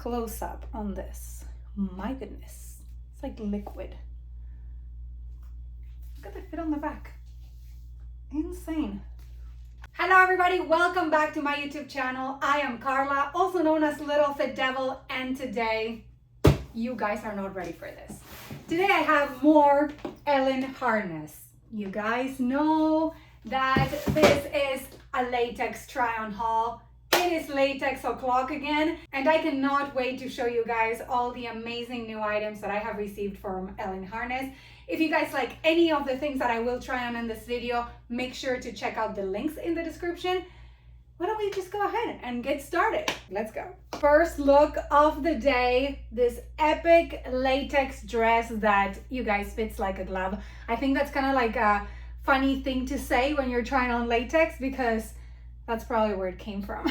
Close up on this. My goodness, it's like liquid. Look at the fit on the back. Insane. Hello everybody, welcome back to my YouTube channel. I am Carla, also known as LittleFitDevil, and today you guys are not ready for this. Today I have more Elin Harness. You guys know that this is a Latex Try On Haul. It is Latex o'clock again, and I cannot wait to show you guys all the amazing new items that I have received from Elin Harness. If you guys like any of the things that I will try on in this video, make sure to check out the links in the description. Why don't we just go ahead and get started? Let's go. First look of the day, this epic latex dress that you guys fits like a glove. I think that's kind of like a funny thing to say when you're trying on latex because that's probably where it came from.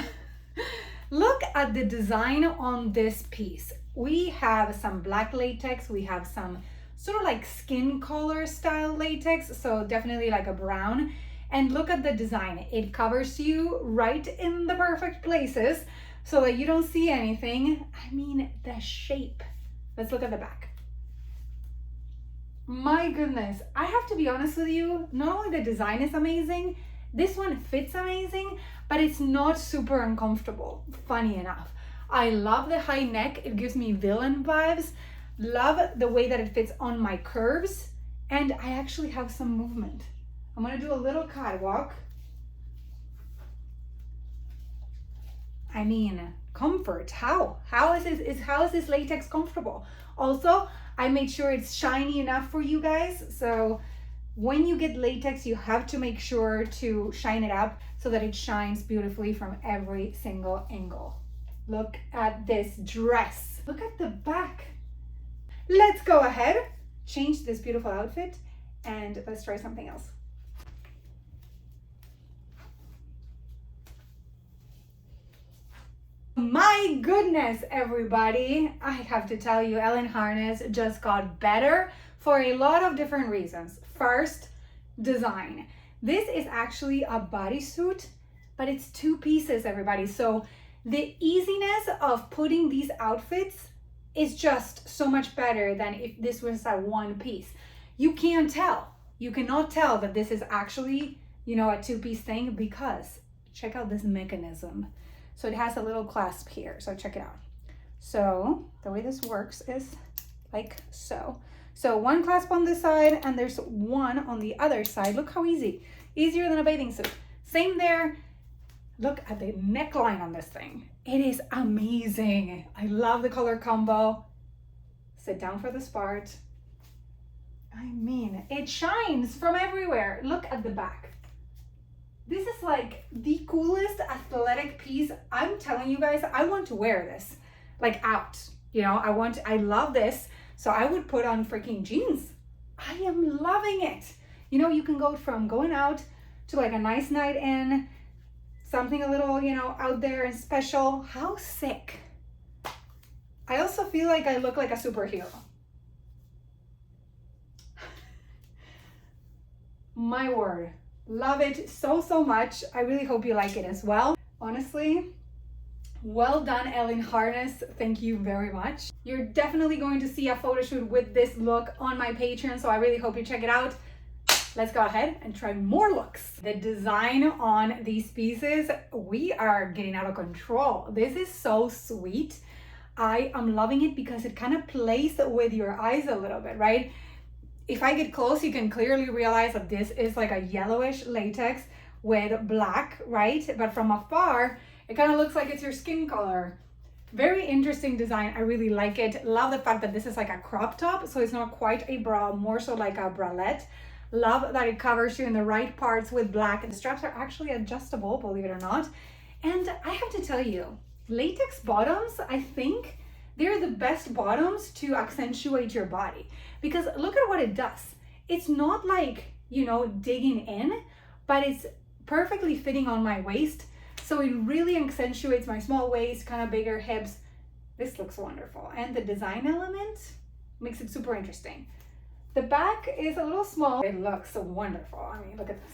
Look at the design on this piece. We have some black latex, we have some sort of like skin color style latex, so definitely like a brown. And look at the design. It covers you right in the perfect places so that you don't see anything. I mean, the shape. Let's look at the back. My goodness, I have to be honest with you, not only the design is amazing, this one fits amazing, but it's not super uncomfortable, funny enough. I love the high neck, it gives me villain vibes. Love the way that it fits on my curves, and I actually have some movement. I'm gonna do a little catwalk. I mean, comfort, how? How is this latex comfortable? Also, I made sure it's shiny enough for you guys, so when you get latex, you have to make sure to shine it up so that it shines beautifully from every single angle. Look at this dress. Look at the back. Let's go ahead, change this beautiful outfit, and let's try something else. My goodness, everybody. I have to tell you, Elin Harness just got better for a lot of different reasons. First, design. This is actually a bodysuit, but it's two pieces, everybody. So the easiness of putting these outfits is just so much better than if this was a one piece. You can't tell. You cannot tell that this is actually, you know, a two-piece thing because check out this mechanism. So it has a little clasp here. So check it out. So the way this works is like so. So one clasp on this side and there's one on the other side. Look how easy. Easier than a bathing suit. Same there. Look at the neckline on this thing. It is amazing. I love the color combo. Sit down for this part. I mean, it shines from everywhere. Look at the back. This is like the coolest athletic piece. I'm telling you guys, I want to wear this like out. You know, I love this. So I would put on freaking jeans. I am loving it. You know, you can go from going out to like a nice night in, something a little, you know, out there and special. How sick. I also feel like I look like a superhero. My word. Love it so, so much. I really hope you like it as well. Honestly, well done, Elin Harness. Thank you very much. You're definitely going to see a photo shoot with this look on my Patreon, so I really hope you check it out. Let's go ahead and try more looks. The design on these pieces, we are getting out of control. This is so sweet. I am loving it because it kind of plays with your eyes a little bit, right? If I get close, you can clearly realize that this is like a yellowish latex with black, right? But from afar, it kind of looks like it's your skin color. Very interesting design. I really like it. Love the fact that this is like a crop top, so it's not quite a bra, more so like a bralette. Love that it covers you in the right parts with black. The straps are actually adjustable, believe it or not. And I have to tell you, latex bottoms, I think they're the best bottoms to accentuate your body because look at what it does. It's not like, you know, digging in, but it's perfectly fitting on my waist. So it really accentuates my small waist, kind of bigger hips. This looks wonderful. And the design element makes it super interesting. The back is a little small. It looks so wonderful. I mean, look at this.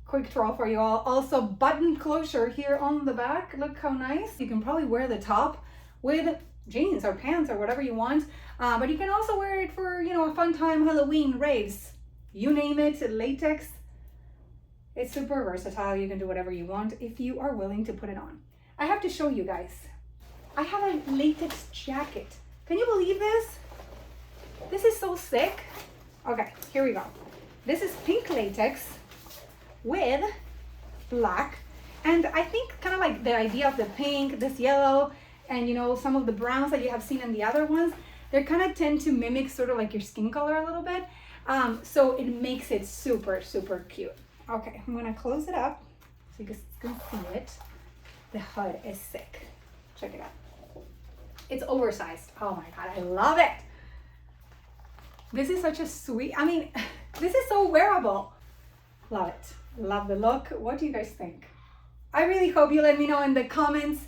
Quick twirl for you all. Also button closure here on the back. Look how nice. You can probably wear the top with jeans or pants or whatever you want. But you can also wear it for, you know, a fun time, Halloween, raves, you name it, latex. It's super versatile. You can do whatever you want if you are willing to put it on. I have to show you guys. I have a latex jacket. Can you believe this? This is so sick. Okay, here we go. This is pink latex with black. And I think kind of like the idea of the pink, this yellow, and you know, some of the browns that you have seen in the other ones, they kind of tend to mimic sort of like your skin color a little bit. So it makes it super, super cute. Okay, I'm gonna close it up so you guys can see it. The hood is sick. Check it out. It's oversized. Oh my God, I love it. This is such a sweet, I mean, this is so wearable. Love it. Love the look. What do you guys think? I really hope you let me know in the comments.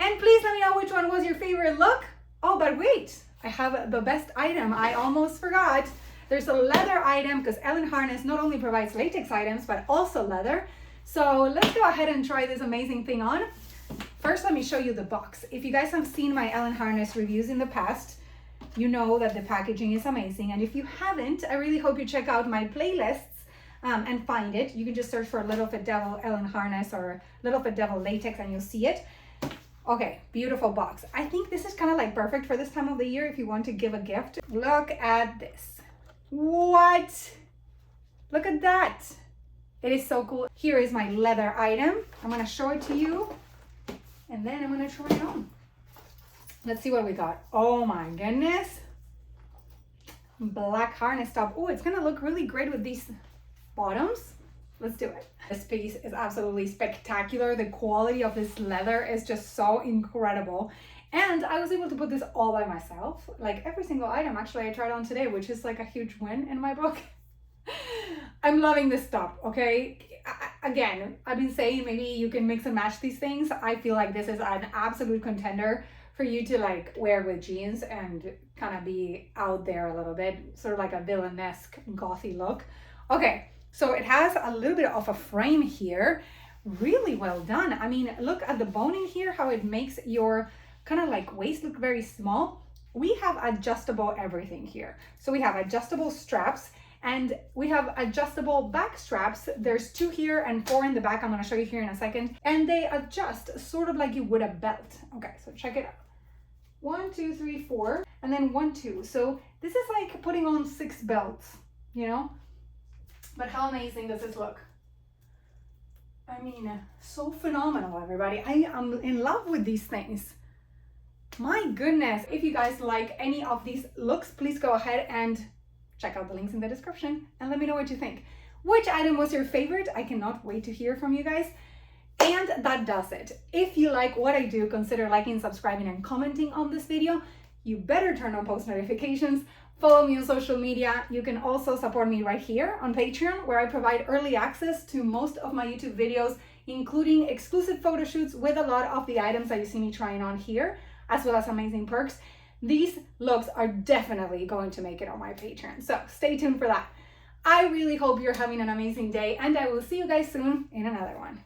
And please let me know which one was your favorite look. Oh, but wait, I have the best item. I almost forgot. There's a leather item because Elin Harness not only provides latex items, but also leather. So let's go ahead and try this amazing thing on. First, let me show you the box. If you guys have seen my Elin Harness reviews in the past, you know that the packaging is amazing. And if you haven't, I really hope you check out my playlists and find it. You can just search for LittleFitDevil Elin Harness or LittleFitDevil Latex and you'll see it. Okay, beautiful box. I think this is kind of like perfect for this time of the year if you want to give a gift. Look at this. What? Look at that. It is so cool. Here is my leather item. I'm gonna show it to you and then I'm gonna try it on. Let's see what we got. Oh my goodness. Black harness top. Oh, it's gonna look really great with these bottoms. Let's do it. This piece is absolutely spectacular. The quality of this leather is just so incredible. And I was able to put this all by myself. Like every single item actually I tried on today, which is like a huge win in my book. I'm loving this top, okay? Again, I've been saying maybe you can mix and match these things. I feel like this is an absolute contender for you to like wear with jeans and kind of be out there a little bit, sort of like a villainesque gothy look. Okay, so it has a little bit of a frame here. Really well done. I mean, look at the boning here, how it makes your kind of like waist look very small. We have adjustable everything here. So we have adjustable straps and we have adjustable back straps. There's 2 here and 4 in the back. I'm gonna show you here in a second. And they adjust sort of like you would a belt. Okay, so check it out. 1, 2, 3, 4, and then 1, 2. So this is like putting on 6 belts, you know? But how amazing does this look? I mean, so phenomenal, everybody. I am in love with these things. My goodness. If you guys like any of these looks, please go ahead and check out the links in the description and let me know what you think. Which item was your favorite? I cannot wait to hear from you guys. And that does it. If you like what I do, consider liking, subscribing, and commenting on this video. You better turn on post notifications. Follow me on social media. You can also support me right here on Patreon, where I provide early access to most of my YouTube videos, including exclusive photo shoots with a lot of the items that you see me trying on here, as well as amazing perks. These looks are definitely going to make it on my Patreon, so stay tuned for that. I really hope you're having an amazing day, and I will see you guys soon in another one.